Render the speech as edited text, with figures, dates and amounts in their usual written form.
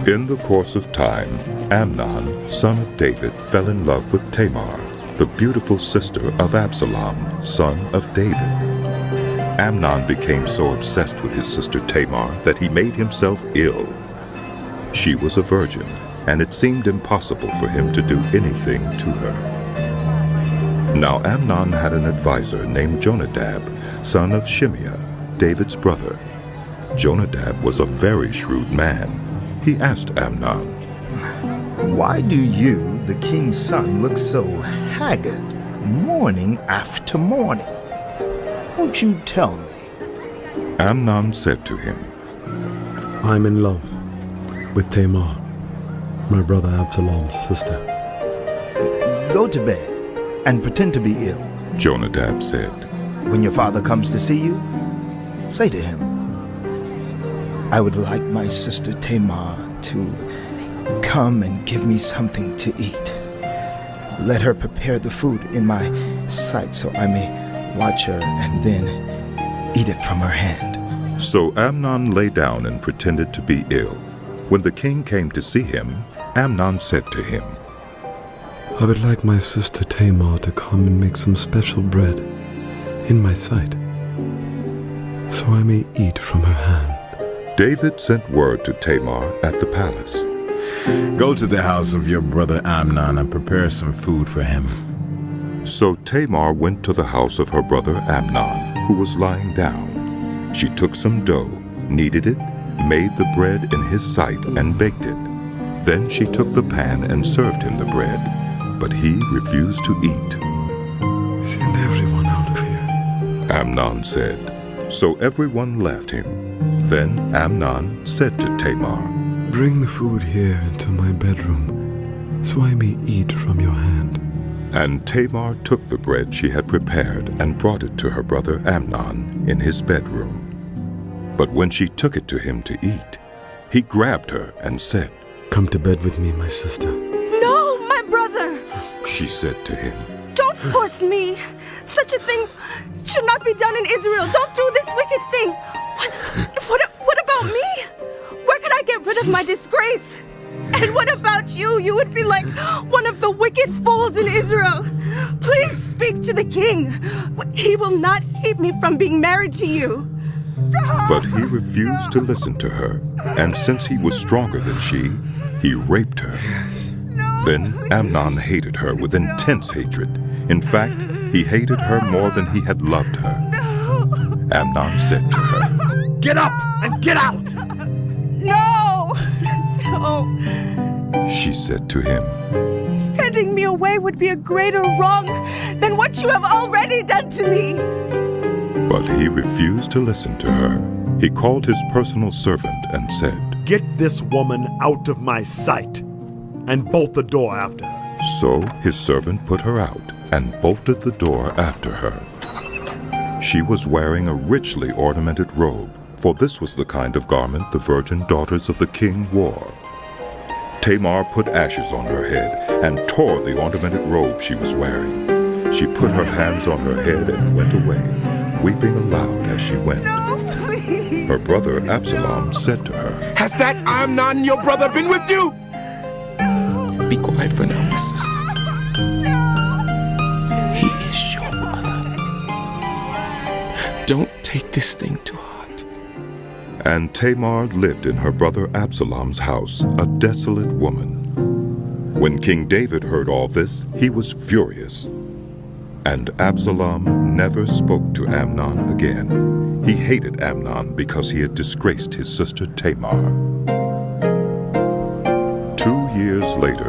In the course of time, Amnōn, son of David, fell in love with Tamar, the beautiful sister of Absalom, son of David. Amnōn became so obsessed with his sister Tamar that he made himself ill. She was a virgin, and it seemed impossible for him to do anything to her. Now Amnōn had an advisor named Jonadab, son of Shimeah, David's brother. Jonadab was a very shrewd man. He asked Amnōn, "Why do you, the king's son, look so haggard, morning after morning? Won't you tell me?" Amnōn said to him, I'm in love with Tamar, my brother Absalom's sister. "Go to bed and pretend to be ill. Jonadab said. When your father comes to see you, say to him, 'I would like my sister Tamar to come and give me something to eat. Let her prepare the food in my sight so I may watch her and then eat it from her hand.'" So Amnōn lay down and pretended to be ill. When the king came to see him, Amnōn said to him, I would like my sister Tamar to come and make some special bread in my sight, so I may eat from her hand. David sent word to Tamar at the palace. Go to the house of your brother Amnōn and prepare some food for him. So Tamar went to the house of her brother Amnōn, who was lying down. She took some dough, kneaded it, made the bread in his sight, and baked it. Then she took the pan and served him the bread, but he refused to eat. Send everyone out of here. Amnōn said. So everyone left him. Then Amnōn said to Tamar, Bring the food here into my bedroom, so I may eat from your hand. And Tamar took the bread she had prepared and brought it to her brother Amnōn in his bedroom. But when she took it to him to eat, he grabbed her and said, Come to bed with me, my sister. No, my brother! She said to him, Don't force me! Such a thing should not be done in Israel. Don't do this wicked thing! What about me? Where could I get rid of my disgrace? And what about you? You would be like one of the wicked fools in Israel. Please speak to the king. He will not keep me from being married to you. Stop! But he refused to listen to her, and since he was stronger than she, he raped her. Then Amnōn hated her with intense hatred. In fact, he hated her more than he had loved her. Amnōn said to her, "Get up and get out!" No! No! She said to him, Sending me away would be a greater wrong than what you have already done to me. But he refused to listen to her. He called his personal servant and said, Get this woman out of my sight, and bolt the door after her. So his servant put her out and bolted the door after her. She was wearing a richly ornamented robe, for this was the kind of garment the virgin daughters of the king wore. Tamar put ashes on her head and tore the ornamented robe she was wearing. She put her hands on her head and went away, weeping aloud as she went. No, please. Her brother Absalom said to her, Has that Amnōn, your brother, been with you? Be quiet for now, my sister. He is your brother. Don't take this thing to heart. And Tamar lived in her brother Absalom's house, a desolate woman. When King David heard all this, he was furious. And Absalom never spoke to Amnōn again. He hated Amnōn because he had disgraced his sister Tamar. 2 years later,